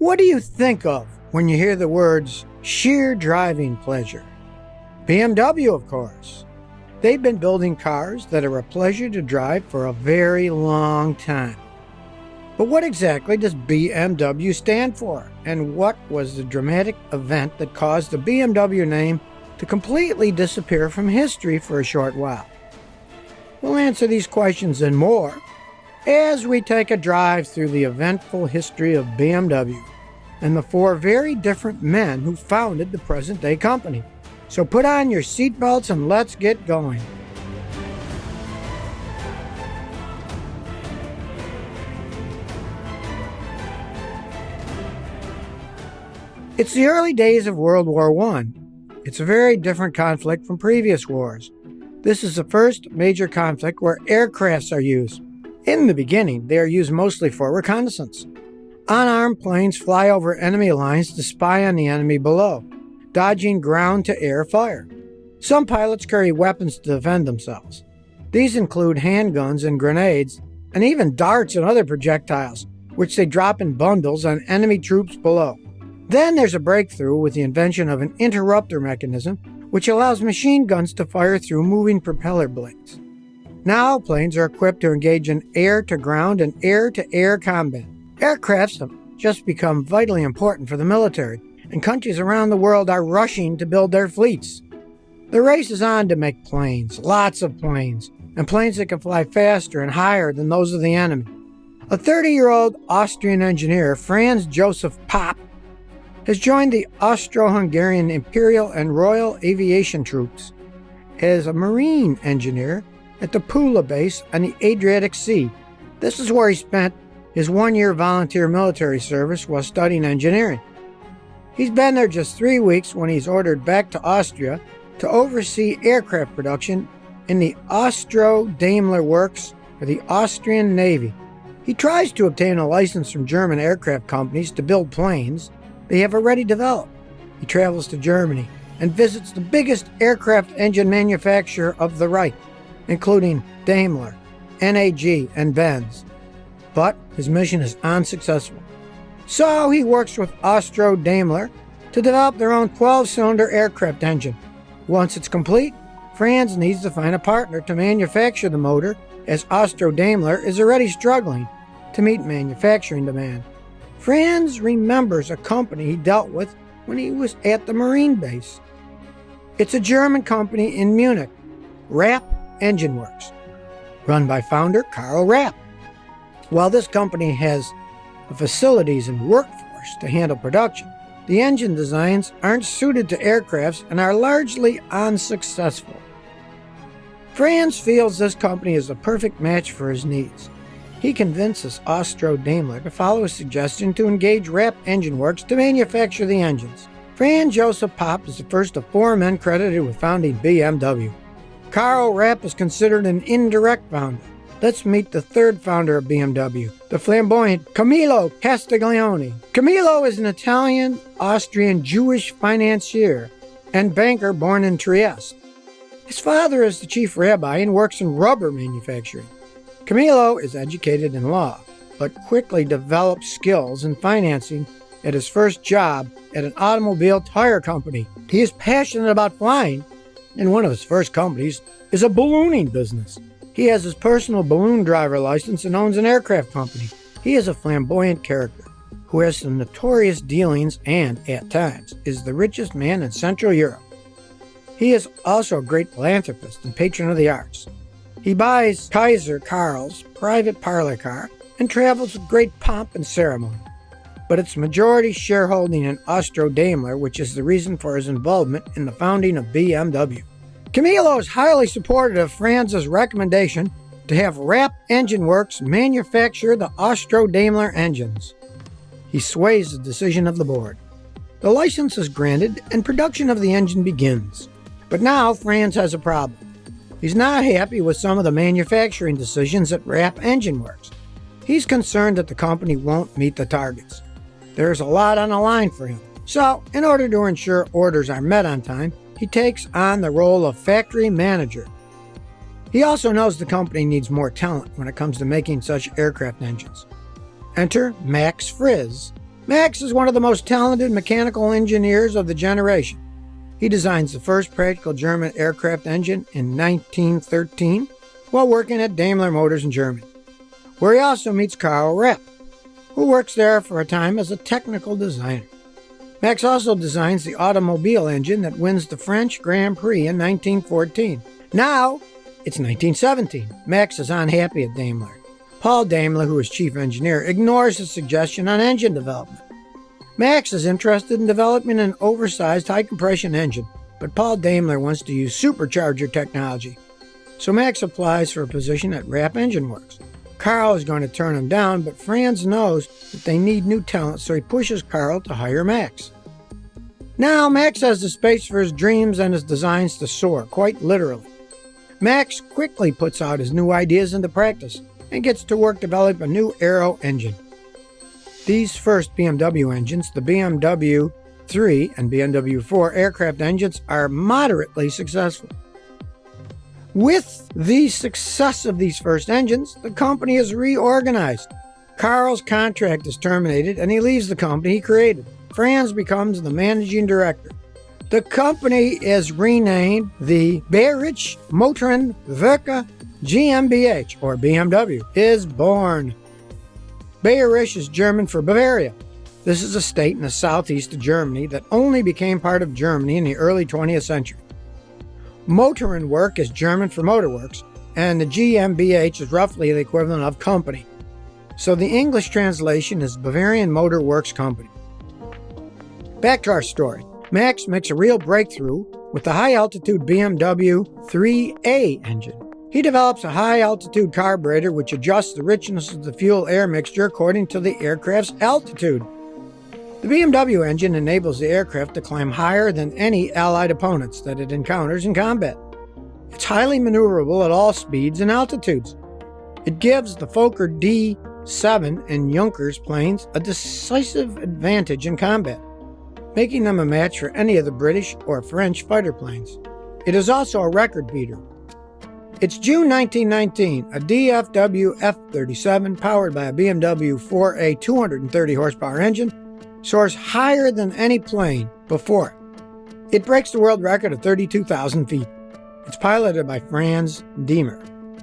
What do you think of when you hear the words sheer driving pleasure? BMW, of course. They've been building cars that are a pleasure to drive for a very long time. But what exactly does BMW stand for? And what was the dramatic event that caused the BMW name to completely disappear from history for a short while? We'll answer these questions and more as we take a drive through the eventful history of BMW and the four very different men who founded the present-day company. So put on your seatbelts and let's get going. It's the early days of World War I. It's a very different conflict from previous wars. This is the first major conflict where aircrafts are used. In the beginning, they are used mostly for reconnaissance. Unarmed planes fly over enemy lines to spy on the enemy below, dodging ground-to-air fire. Some pilots carry weapons to defend themselves. These include handguns and grenades, and even darts and other projectiles, which they drop in bundles on enemy troops below. Then there's a breakthrough with the invention of an interrupter mechanism, which allows machine guns to fire through moving propeller blades. Now planes are equipped to engage in air-to-ground and air-to-air combat. Aircrafts have just become vitally important for the military, and countries around the world are rushing to build their fleets. The race is on to make planes, lots of planes, and planes that can fly faster and higher than those of the enemy. A 30-year-old Austrian engineer, Franz Joseph Popp, has joined the Austro-Hungarian Imperial and Royal Aviation Troops as a marine engineer at the Pula base on the Adriatic Sea. This is where he spent his one-year volunteer military service while studying engineering. He's been there just 3 weeks when he's ordered back to Austria to oversee aircraft production in the Austro-Daimler Works for the Austrian Navy. He tries to obtain a license from German aircraft companies to build planes they have already developed. He travels to Germany and visits the biggest aircraft engine manufacturer of the Reich, including Daimler, NAG, and Benz. But his mission is unsuccessful. So he works with Austro-Daimler to develop their own 12-cylinder aircraft engine. Once it's complete, Franz needs to find a partner to manufacture the motor, as Austro-Daimler is already struggling to meet manufacturing demand. Franz remembers a company he dealt with when he was at the Marine base. It's a German company in Munich, Rapp Engine Works, run by founder Karl Rapp. While this company has the facilities and workforce to handle production, the engine designs aren't suited to aircrafts and are largely unsuccessful. Franz feels this company is a perfect match for his needs. He convinces Austro-Daimler to follow his suggestion to engage Rapp Engine Works to manufacture the engines. Franz Joseph Popp is the first of 4 men credited with founding BMW. Karl Rapp is considered an indirect founder. Let's meet the third founder of BMW, the flamboyant Camillo Castiglioni. Camillo is an Italian-Austrian Jewish financier and banker born in Trieste. His father is the chief rabbi and works in rubber manufacturing. Camillo is educated in law, but quickly developed skills in financing at his first job at an automobile tire company. He is passionate about flying, and one of his first companies is a ballooning business. He has his personal balloon driver license and owns an aircraft company. He is a flamboyant character who has some notorious dealings and, at times, is the richest man in Central Europe. He is also a great philanthropist and patron of the arts. He buys Kaiser Karl's private parlor car and travels with great pomp and ceremony. But it's majority shareholding in Austro-Daimler, which is the reason for his involvement in the founding of BMW. Camillo is highly supportive of Franz's recommendation to have Rapp Engine Works manufacture the Austro-Daimler engines. He sways the decision of the board. The license is granted and production of the engine begins. But now Franz has a problem. He's not happy with some of the manufacturing decisions at Rapp Engine Works. He's concerned that the company won't meet the targets. There's a lot on the line for him. So, in order to ensure orders are met on time, he takes on the role of factory manager. He also knows the company needs more talent when it comes to making such aircraft engines. Enter Max Friz, Max is one of the most talented mechanical engineers of the generation. He designs the first practical German aircraft engine in 1913 while working at Daimler Motors in Germany, where he also meets Karl Rapp, who works there for a time as a technical designer. Max also designs the automobile engine that wins the French Grand Prix in 1914. Now, it's 1917. Max is unhappy at Daimler. Paul Daimler, who is chief engineer, ignores his suggestion on engine development. Max is interested in developing an oversized high-compression engine, but Paul Daimler wants to use supercharger technology. So Max applies for a position at Rapp Engine Works. Carl is going to turn him down, but Franz knows that they need new talent, so he pushes Carl to hire Max. Now, Max has the space for his dreams and his designs to soar, quite literally. Max quickly puts out his new ideas into practice and gets to work developing a new aero engine. These first BMW engines, the BMW 3 and BMW 4 aircraft engines, are moderately successful. With the success of these first engines, the company is reorganized. Carl's contract is terminated and he leaves the company he created. Franz becomes the managing director. The company is renamed the Bayerische Motorenwerke GmbH, or BMW, is born. Bayerisch is German for Bavaria. This is a state in the southeast of Germany that only became part of Germany in the early 20th century. Motorenwerk is German for motorworks, and the GmbH is roughly the equivalent of company. So the English translation is Bavarian Motor Works Company. Back to our story. Max makes a real breakthrough with the high-altitude BMW 3A engine. He develops a high-altitude carburetor which adjusts the richness of the fuel-air mixture according to the aircraft's altitude. The BMW engine enables the aircraft to climb higher than any Allied opponents that it encounters in combat. It's highly maneuverable at all speeds and altitudes. It gives the Fokker D-7 and Junkers planes a decisive advantage in combat, making them a match for any of the British or French fighter planes. It is also a record beater. It's June 1919. A DFW F-37, powered by a BMW 4A 230 horsepower engine, soars higher than any plane before it. It breaks the world record of 32,000 feet. It's piloted by Franz Diemer.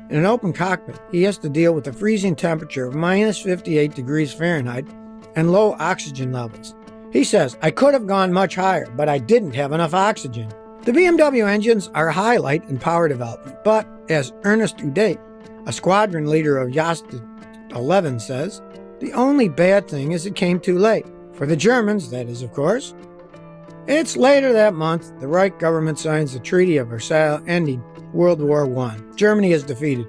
In an open cockpit, he has to deal with a freezing temperature of minus 58 degrees Fahrenheit and low oxygen levels. He says, "I could have gone much higher, but I didn't have enough oxygen." The BMW engines are a highlight in power development, but as Ernest Udet, a squadron leader of Jost 11, says, the only bad thing is it came too late. For the Germans, that is, of course. It's later that month, the Reich government signs the Treaty of Versailles, ending World War I. Germany is defeated.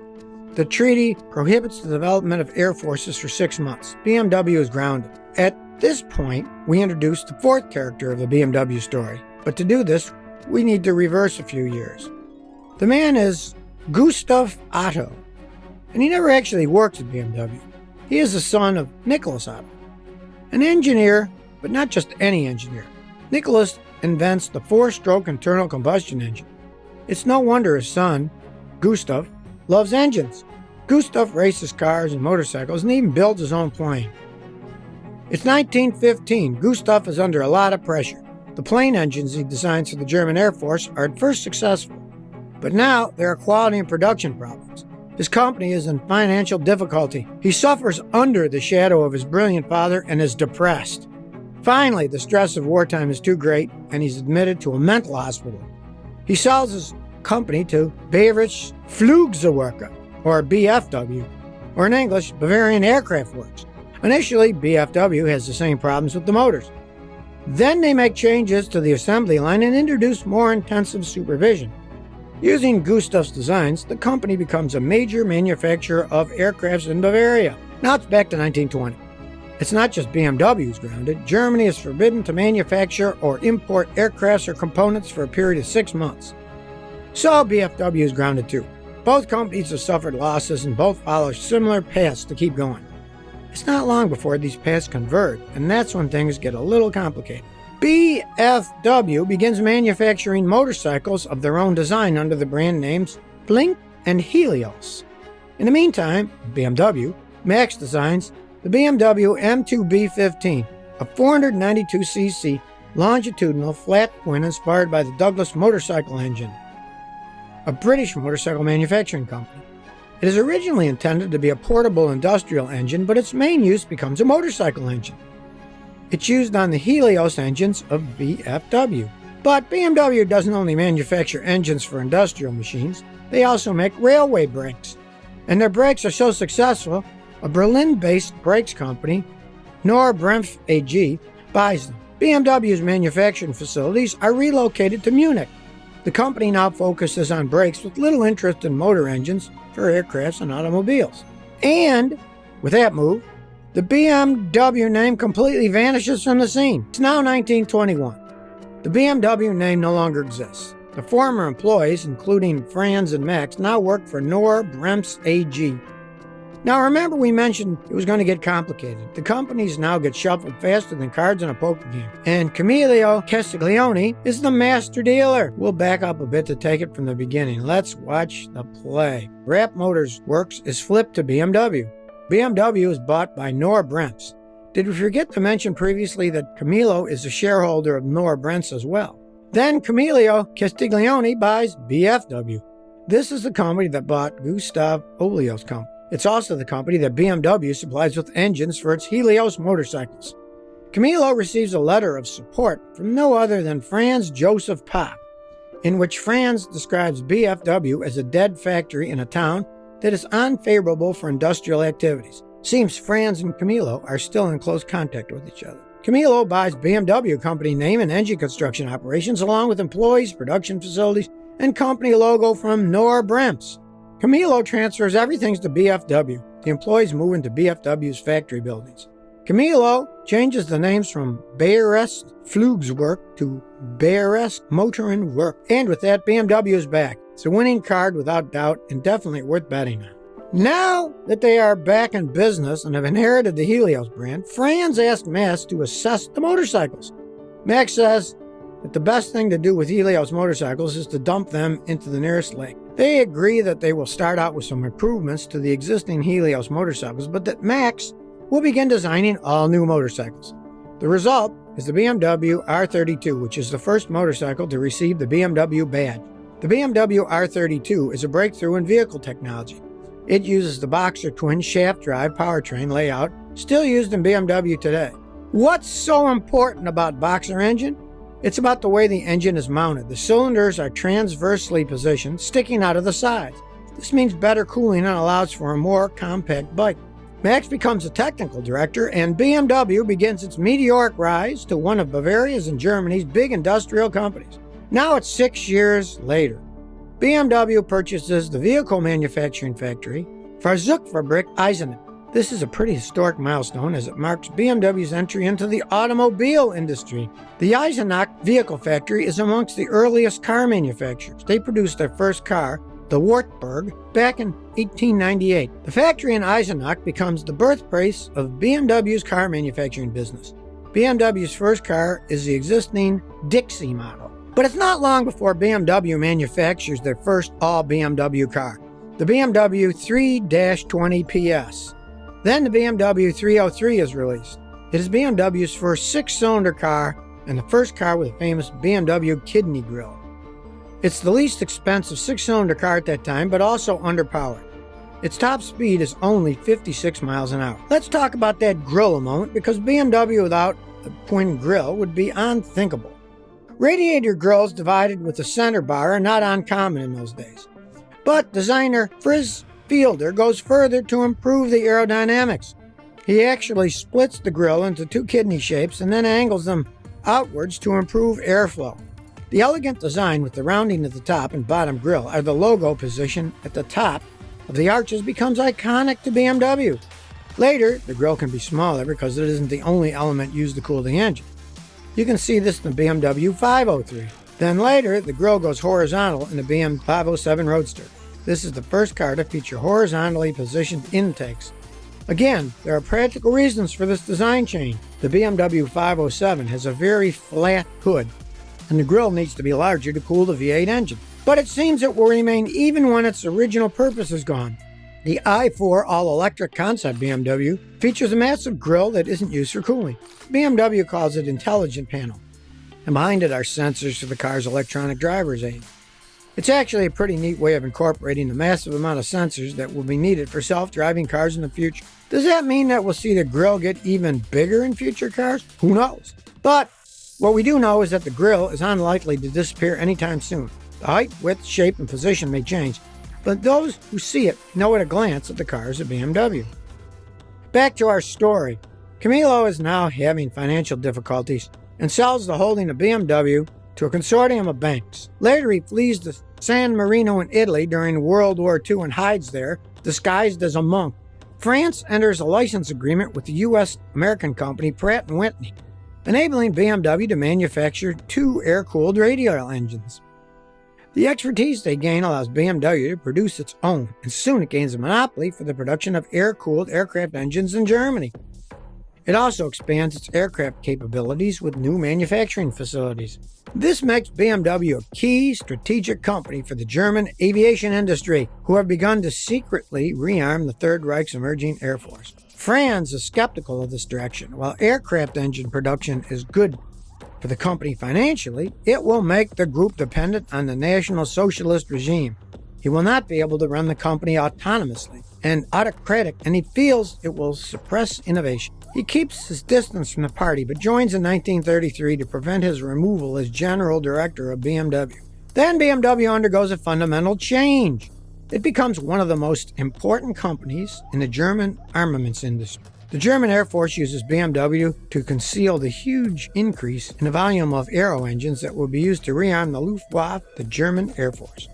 The treaty prohibits the development of air forces for 6 months. BMW is grounded. At this point, we introduce the fourth character of the BMW story. But to do this, we need to reverse a few years. The man is Gustav Otto, and he never actually worked at BMW. He is the son of Nicholas Otto, an engineer, but not just any engineer. Nicholas invents the 4-stroke internal combustion engine. It's no wonder his son, Gustav, loves engines. Gustav races cars and motorcycles and even builds his own plane. It's 1915. Gustav is under a lot of pressure. The plane engines he designs for the German Air Force are at first successful, but now there are quality and production problems. His company is in financial difficulty. He suffers under the shadow of his brilliant father and is depressed. Finally, the stress of wartime is too great, and he's admitted to a mental hospital. He sells his company to Bayerische Flugzeugwerke, or BFW, or in English, Bavarian Aircraft Works. Initially, BFW has the same problems with the motors. Then they make changes to the assembly line and introduce more intensive supervision. Using Gustav's designs, the company becomes a major manufacturer of aircrafts in Bavaria. Now it's back to 1920. It's not just BMWs grounded. Germany is forbidden to manufacture or import aircrafts or components for a period of 6 months. So BFW is grounded too. Both companies have suffered losses and both follow similar paths to keep going. It's not long before these paths converge, and that's when things get a little complicated. BFW begins manufacturing motorcycles of their own design under the brand names Blink and Helios. In the meantime, BMW, Max designs the BMW M2B15, a 492cc longitudinal flat twin inspired by the Douglas motorcycle engine, a British motorcycle manufacturing company. It is originally intended to be a portable industrial engine, but its main use becomes a motorcycle engine. It's used on the Helios engines of BMW. But BMW doesn't only manufacture engines for industrial machines, they also make railway brakes. And their brakes are so successful, a Berlin-based brakes company, Knorr-Bremse AG, buys them. BMW's manufacturing facilities are relocated to Munich. The company now focuses on brakes with little interest in motor engines for aircrafts and automobiles. And with that move, the BMW name completely vanishes from the scene. It's now 1921. The BMW name no longer exists. The former employees, including Franz and Max, now work for Knorr-Bremse AG. Now remember we mentioned it was going to get complicated. The companies now get shuffled faster than cards in a poker game. And Camillo Castiglioni is the master dealer. We'll back up a bit to take it from the beginning. Let's watch the play. Rapp Motors Works is flipped to BMW. BMW is bought by Knorr-Bremse. Did we forget to mention previously that Camillo is a shareholder of Knorr-Bremse as well? Then Camillo Castiglioni buys BMW. This is the company that bought Gustav Olio's company. It's also the company that BMW supplies with engines for its Helios motorcycles. Camillo receives a letter of support from no other than Franz Joseph Popp, in which Franz describes BMW as a dead factory in a town that is unfavorable for industrial activities. Seems Franz and Camillo are still in close contact with each other. Camillo buys BMW company name and engine construction operations along with employees, production facilities, and company logo from Knorr-Bremse. Camillo transfers everything to BMW. The employees move into BMW's factory buildings. Camillo changes the names from Bayerist Flugzeugwerk to Bayerist Motorenwerk. And with that, BMW is back. It's a winning card without doubt and definitely worth betting on. Now that they are back in business and have inherited the Helios brand, Franz asked Max to assess the motorcycles. Max says that the best thing to do with Helios motorcycles is to dump them into the nearest lake. They agree that they will start out with some improvements to the existing Helios motorcycles, but that Max will begin designing all new motorcycles. The result is the BMW R32, which is the first motorcycle to receive the BMW badge. The BMW R32 is a breakthrough in vehicle technology. It uses the Boxer twin shaft drive powertrain layout still used in BMW today. What's so important about Boxer engine? It's about the way the engine is mounted. The cylinders are transversely positioned, sticking out of the sides. This means better cooling and allows for a more compact bike. Max becomes a technical director, and BMW begins its meteoric rise to one of Bavaria's and Germany's big industrial companies. Now it's 6 years later. BMW purchases the vehicle manufacturing factory, Fahrzeugfabrik Eisenach. This is a pretty historic milestone as it marks BMW's entry into the automobile industry. The Eisenach vehicle factory is amongst the earliest car manufacturers. They produced their first car, the Wartburg, back in 1898. The factory in Eisenach becomes the birthplace of BMW's car manufacturing business. BMW's first car is the existing Dixie model. But it's not long before BMW manufactures their first all-BMW car, the BMW 3-20 PS. Then the BMW 303 is released. It is BMW's first six-cylinder car and the first car with a famous BMW kidney grille. It's the least expensive six-cylinder car at that time, but also underpowered. Its top speed is only 56 miles an hour. Let's talk about that grille a moment, because BMW without a twin grille would be unthinkable. Radiator grilles divided with a center bar are not uncommon in those days. But designer Fritz Fielder goes further to improve the aerodynamics. He actually splits the grille into two kidney shapes and then angles them outwards to improve airflow. The elegant design with the rounding at the top and bottom grille are the logo position at the top of the arches becomes iconic to BMW. Later, the grille can be smaller because it isn't the only element used to cool the engine. You can see this in the BMW 503. Then later, the grille goes horizontal in the BMW 507 Roadster. This is the first car to feature horizontally positioned intakes. Again, there are practical reasons for this design change. The BMW 507 has a very flat hood, and the grille needs to be larger to cool the V8 engine. But it seems it will remain even when its original purpose is gone. The i4 all-electric concept BMW features a massive grille that isn't used for cooling. BMW calls it Intelligent Panel, and behind it are sensors for the car's electronic driver's aid. It's actually a pretty neat way of incorporating the massive amount of sensors that will be needed for self-driving cars in the future. Does that mean that we'll see the grille get even bigger in future cars? Who knows? But what we do know is that the grille is unlikely to disappear anytime soon. The height, width, shape, and position may change, but those who see it know at a glance that the car is a BMW. Back to our story. Camillo is now having financial difficulties and sells the holding of BMW to a consortium of banks. Later, he flees to San Marino in Italy during World War II and hides there, disguised as a monk. France enters a license agreement with the US-American company Pratt Whitney, enabling BMW to manufacture 2 air-cooled radial engines. The expertise they gain allows BMW to produce its own, and soon it gains a monopoly for the production of air-cooled aircraft engines in Germany. It also expands its aircraft capabilities with new manufacturing facilities. This makes BMW a key strategic company for the German aviation industry, who have begun to secretly rearm the Third Reich's emerging air force. France is skeptical of this direction. While aircraft engine production is good for the company financially, it will make the group dependent on the National Socialist regime. He will not be able to run the company autonomously and autocratic, and he feels it will suppress innovation. He keeps his distance from the party, but joins in 1933 to prevent his removal as general director of BMW. Then BMW undergoes a fundamental change. It becomes one of the most important companies in the German armaments industry. The German Air Force uses BMW to conceal the huge increase in the volume of aero engines that will be used to rearm the Luftwaffe, the German Air Force.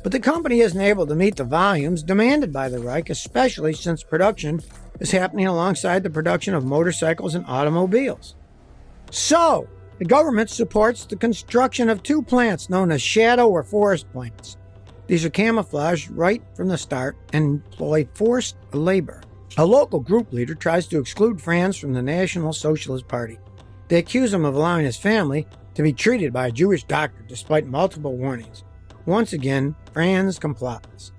But the company isn't able to meet the volumes demanded by the Reich, especially since production is happening alongside the production of motorcycles and automobiles. So, the government supports the construction of 2 plants known as shadow or forest plants. These are camouflaged right from the start and employ forced labor. A local group leader tries to exclude Franz from the National Socialist Party. They accuse him of allowing his family to be treated by a Jewish doctor despite multiple warnings. Once again, Franz complies.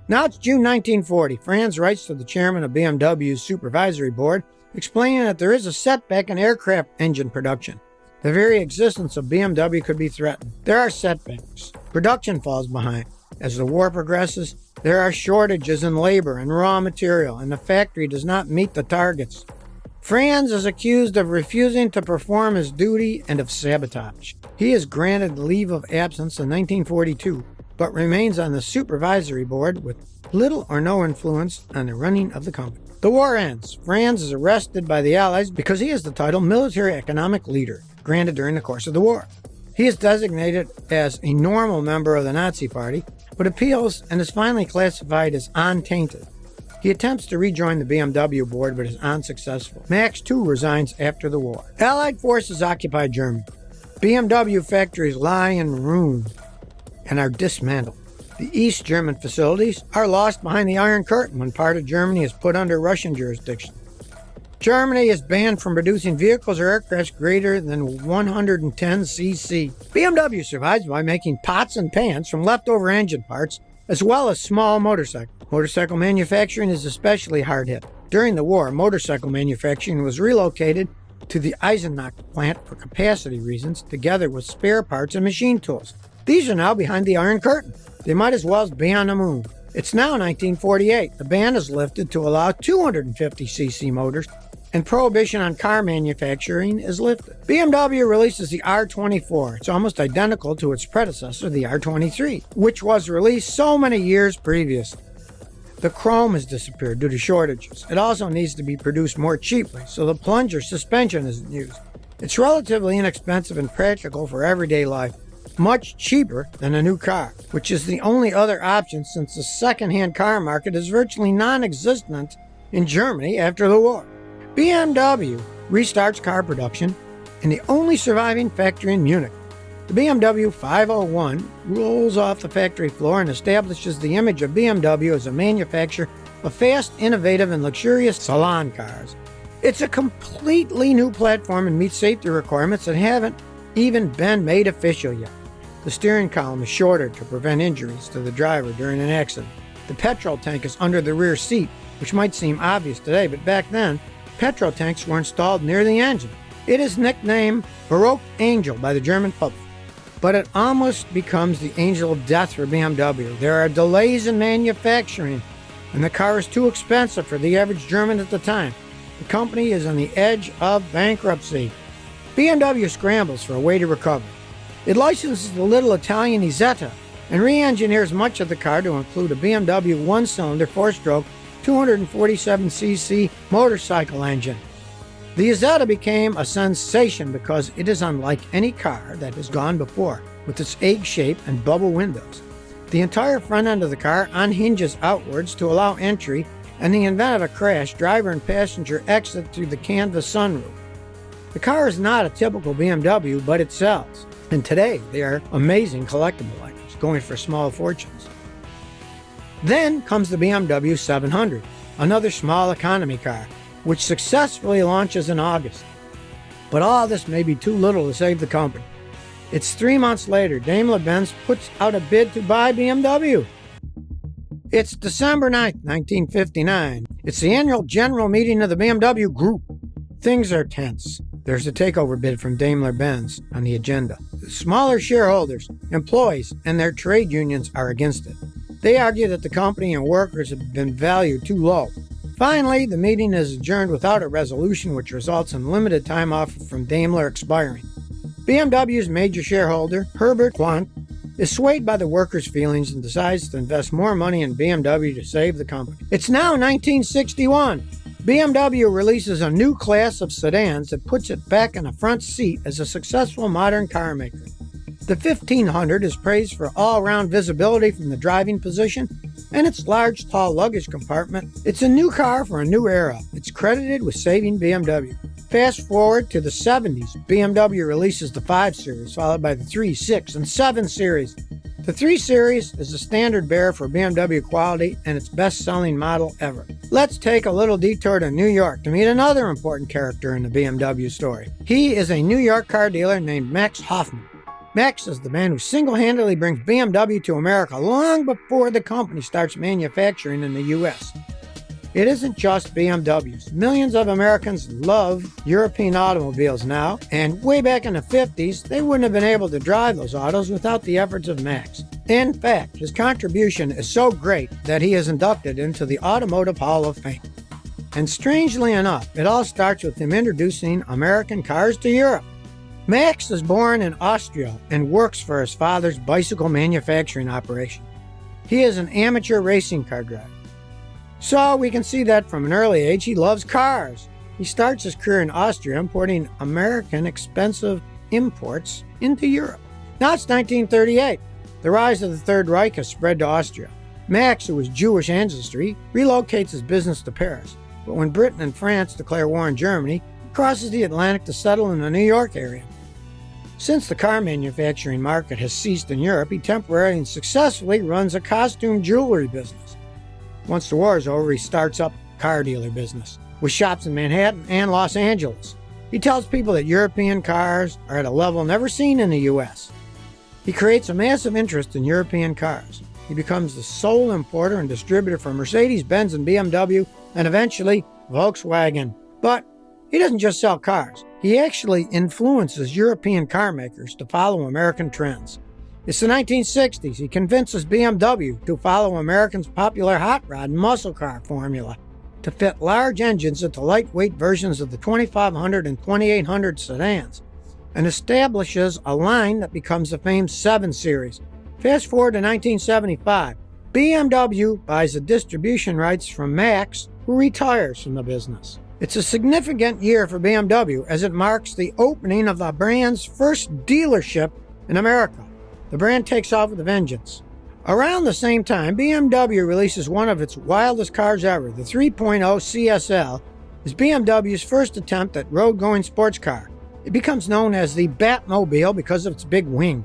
Now it's June 1940. Franz writes to the chairman of BMW's supervisory board, explaining that there is a setback in aircraft engine production. The very existence of BMW could be threatened. There are setbacks. Production falls behind. As the war progresses, there are shortages in labor and raw material, and the factory does not meet the targets. Franz is accused of refusing to perform his duty and of sabotage. He is granted leave of absence in 1942, but remains on the supervisory board with little or no influence on the running of the company. The war ends. Franz is arrested by the Allies because he has the title Military Economic Leader, granted during the course of the war. He is designated as a normal member of the Nazi Party, but appeals and is finally classified as untainted. He attempts to rejoin the BMW board but is unsuccessful. Max, too, resigns after the war. Allied forces occupy Germany. BMW factories lie in ruins and are dismantled. The East German facilities are lost behind the Iron Curtain when part of Germany is put under Russian jurisdiction. Germany is banned from producing vehicles or aircraft greater than 110 cc. BMW survives by making pots and pans from leftover engine parts, as well as small motorcycles. Motorcycle manufacturing is especially hard hit. During the war, motorcycle manufacturing was relocated to the Eisenach plant for capacity reasons, together with spare parts and machine tools. These are now behind the Iron Curtain. They might as well be on the moon. It's now 1948. The ban is lifted to allow 250cc motors, and prohibition on car manufacturing is lifted. BMW releases the R24. It's almost identical to its predecessor, the R23, which was released so many years previously. The chrome has disappeared due to shortages. It also needs to be produced more cheaply, so the plunger suspension isn't used. It's relatively inexpensive and practical for everyday life, much cheaper than a new car, which is the only other option since the second-hand car market is virtually non-existent in Germany after the war. BMW restarts car production in the only surviving factory in Munich. The BMW 501 rolls off the factory floor and establishes the image of BMW as a manufacturer of fast, innovative, and luxurious salon cars. It's a completely new platform and meets safety requirements that haven't even been made official yet. The steering column is shorter to prevent injuries to the driver during an accident. The petrol tank is under the rear seat, which might seem obvious today, but back then, petrol tanks were installed near the engine. It is nicknamed Baroque Angel by the German public, but it almost becomes the angel of death for BMW. There are delays in manufacturing, and the car is too expensive for the average German at the time. The company is on the edge of bankruptcy. BMW scrambles for a way to recover. It licenses the little Italian Isetta and re-engineers much of the car to include a BMW one-cylinder, four-stroke, 247cc motorcycle engine. The Isetta became a sensation because it is unlike any car that has gone before, with its egg shape and bubble windows. The entire front end of the car unhinges outwards to allow entry, and in the event of a crash, driver and passenger exit through the canvas sunroof. The car is not a typical BMW, but it sells, and today they are amazing collectible items, going for small fortunes. Then comes the BMW 700, another small economy car, which successfully launches in August. But all this may be too little to save the company. It's 3 months later, Daimler-Benz puts out a bid to buy BMW. It's December 9th, 1959. It's the annual general meeting of the BMW Group. Things are tense. There's a takeover bid from Daimler-Benz on the agenda. The smaller shareholders, employees, and their trade unions are against it. They argue that the company and workers have been valued too low. Finally, the meeting is adjourned without a resolution, which results in limited time offer from Daimler expiring. BMW's major shareholder, Herbert Quandt, is swayed by the workers' feelings and decides to invest more money in BMW to save the company. It's now 1961. BMW releases a new class of sedans that puts it back in a front seat as a successful modern car maker. The 1500 is praised for all-round visibility from the driving position and its large, tall luggage compartment. It's a new car for a new era. It's credited with saving BMW. Fast forward to the 70s, BMW releases the 5 Series, followed by the 3, 6, and 7 Series. The 3 Series is the standard bearer for BMW quality and its best-selling model ever. Let's take a little detour to New York to meet another important character in the BMW story. He is a New York car dealer named Max Hoffman. Max is the man who single-handedly brings BMW to America long before the company starts manufacturing in the US. It isn't just BMWs. Millions of Americans love European automobiles now, and way back in the 50s, they wouldn't have been able to drive those autos without the efforts of Max. In fact, his contribution is so great that he is inducted into the Automotive Hall of Fame. And strangely enough, it all starts with him introducing American cars to Europe. Max is born in Austria and works for his father's bicycle manufacturing operation. He is an amateur racing car driver. So we can see that from an early age he loves cars. He starts his career in Austria importing American expensive imports into Europe. Now it's 1938. The rise of the Third Reich has spread to Austria. Max, who is Jewish ancestry, relocates his business to Paris. But when Britain and France declare war on Germany, he crosses the Atlantic to settle in the New York area. Since the car manufacturing market has ceased in Europe, he temporarily and successfully runs a costume jewelry business. Once the war is over, he starts up a car dealer business with shops in Manhattan and Los Angeles. He tells people that European cars are at a level never seen in the U.S. He creates a massive interest in European cars. He becomes the sole importer and distributor for Mercedes, Benz, and BMW, and eventually Volkswagen. But he doesn't just sell cars. He actually influences European car makers to follow American trends. It's the 1960s. He convinces BMW to follow Americans' popular hot rod and muscle car formula to fit large engines into lightweight versions of the 2500 and 2800 sedans, and establishes a line that becomes the famed 7 Series. Fast forward to 1975. BMW buys the distribution rights from Max, who retires from the business. It's a significant year for BMW as it marks the opening of the brand's first dealership in America. The brand takes off with a vengeance. Around the same time, BMW releases one of its wildest cars ever. The 3.0 CSL is BMW's first attempt at road-going sports car. It becomes known as the Batmobile because of its big wing.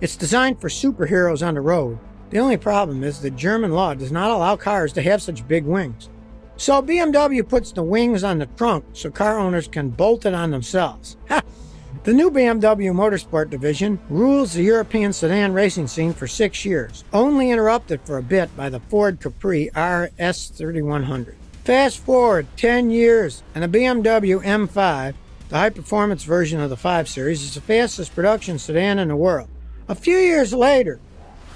It's designed for superheroes on the road. The only problem is that German law does not allow cars to have such big wings. So BMW puts the wings on the trunk so car owners can bolt it on themselves. The new BMW Motorsport division rules the European sedan racing scene for 6 years, only interrupted for a bit by the Ford Capri RS 3100. Fast forward 10 years, and the BMW M5, the high-performance version of the 5 Series, is the fastest production sedan in the world. A few years later,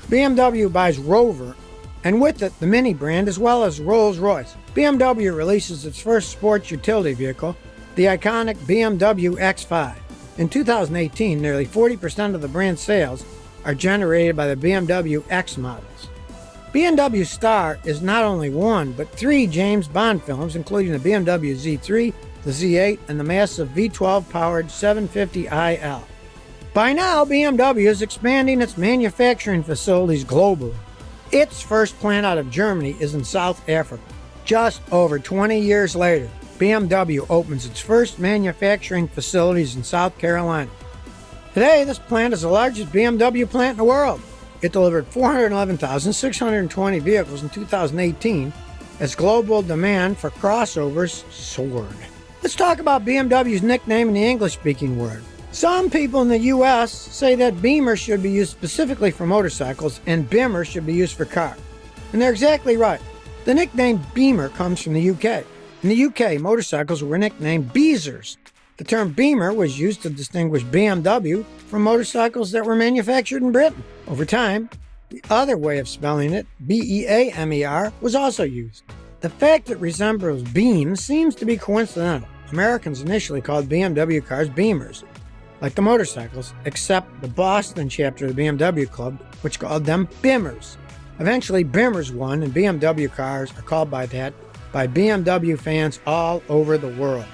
BMW buys Rover, and with it the Mini brand as well as Rolls-Royce. BMW releases its first sports utility vehicle, the iconic BMW X5. In 2018, nearly 40% of the brand's sales are generated by the BMW X models. BMW star is not only one, but 3 James Bond films, including the BMW Z3, the Z8, and the massive V12-powered 750iL. By now, BMW is expanding its manufacturing facilities globally. Its first plant out of Germany is in South Africa. Just over 20 years later, BMW opens its first manufacturing facilities in South Carolina. Today, this plant is the largest BMW plant in the world. It delivered 411,620 vehicles in 2018 as global demand for crossovers soared. Let's talk about BMW's nickname in the English-speaking world. Some people in the US say that Beamer should be used specifically for motorcycles and Bimmer should be used for cars. And they're exactly right. The nickname Beamer comes from the UK. In the UK, motorcycles were nicknamed Beezers. The term Beamer was used to distinguish BMW from motorcycles that were manufactured in Britain. Over time, the other way of spelling it, B-E-A-M-E-R, was also used. The fact it resembles Beam seems to be coincidental. Americans initially called BMW cars Beamers, like the motorcycles, except the Boston chapter of the BMW Club, which called them Bimmers. Eventually, Bimmers won, and BMW cars are called by that by BMW fans all over the world.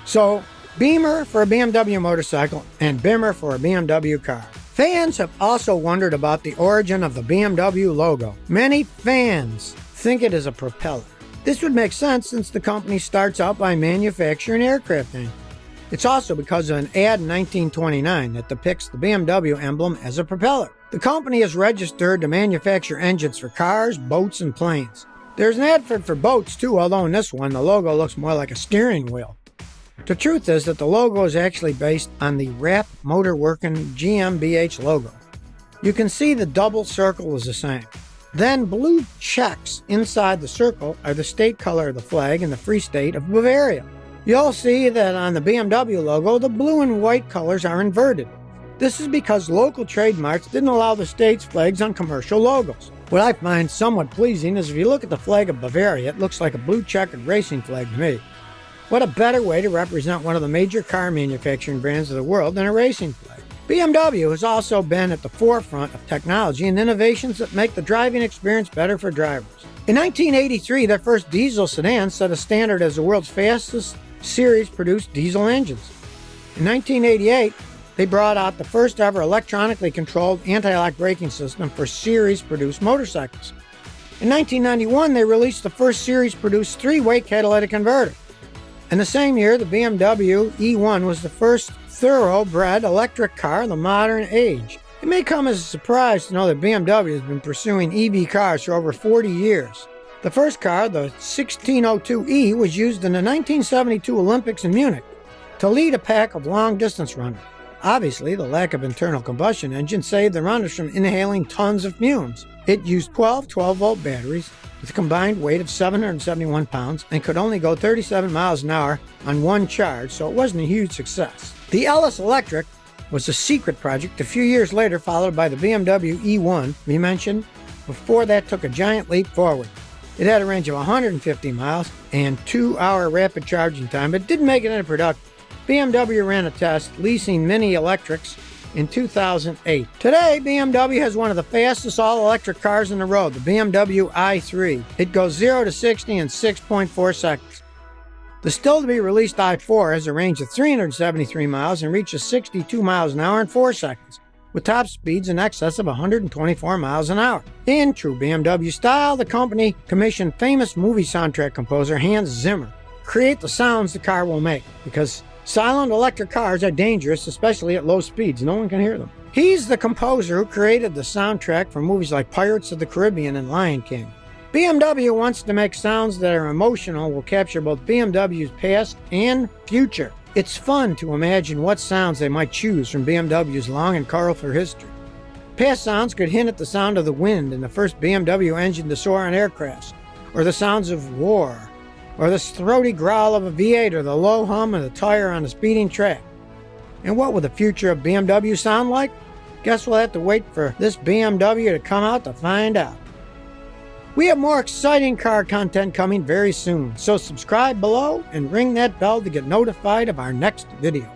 So, Beamer for a BMW motorcycle and Bimmer for a BMW car. Fans have also wondered about the origin of the BMW logo. Many fans think it is a propeller. This would make sense since the company starts out by manufacturing aircraft engines. It's also because of an ad in 1929 that depicts the BMW emblem as a propeller. The company is registered to manufacture engines for cars, boats, and planes. There's an ad for boats too, although in this one the logo looks more like a steering wheel. The truth is that the logo is actually based on the Rapp Motorworking GmbH logo. You can see the double circle is the same. Then blue checks inside the circle are the state color of the flag in the Free State of Bavaria. You'll see that on the BMW logo, the blue and white colors are inverted. This is because local trademarks didn't allow the state's flags on commercial logos. What I find somewhat pleasing is if you look at the flag of Bavaria, it looks like a blue checkered racing flag to me. What a better way to represent one of the major car manufacturing brands of the world than a racing flag. BMW has also been at the forefront of technology and innovations that make the driving experience better for drivers. In 1983, their first diesel sedan set a standard as the world's fastest series-produced diesel engines. In 1988, they brought out the first ever electronically controlled anti-lock braking system for series-produced motorcycles. In 1991, they released the first series-produced three-way catalytic converter. In the same year, the BMW E1 was the first thoroughbred electric car of the modern age. It may come as a surprise to know that BMW has been pursuing EV cars for over 40 years. The first car, the 1602E, was used in the 1972 Olympics in Munich to lead a pack of long-distance runners. Obviously, the lack of internal combustion engine saved the runners from inhaling tons of fumes. It used 12 12-volt batteries with a combined weight of 771 pounds and could only go 37 miles an hour on one charge, so it wasn't a huge success. The Ellis Electric was a secret project a few years later, followed by the BMW E1 we mentioned. Before that took a giant leap forward. It had a range of 150 miles and 2-hour rapid charging time, but didn't make it into production. BMW ran a test leasing mini electrics in 2008. Today, BMW has one of the fastest all-electric cars on the road, the BMW i3. It goes 0 to 60 in 6.4 seconds. The still-to-be-released i4 has a range of 373 miles and reaches 62 miles an hour in 4 seconds, with top speeds in excess of 124 miles an hour. In true BMW style, the company commissioned famous movie soundtrack composer Hans Zimmer to create the sounds the car will make, because silent electric cars are dangerous, especially at low speeds. No one can hear them. He's the composer who created the soundtrack for movies like Pirates of the Caribbean and Lion King. BMW wants to make sounds that are emotional will capture both BMW's past and future. It's fun to imagine what sounds they might choose from BMW's long and colorful history. Past sounds could hint at the sound of the wind in the first BMW engine to soar on aircrafts, or the sounds of war, or the throaty growl of a V8, or the low hum of the tire on a speeding track. And what will the future of BMW sound like? Guess we'll have to wait for this BMW to come out to find out. We have more exciting car content coming very soon, so subscribe below and ring that bell to get notified of our next video.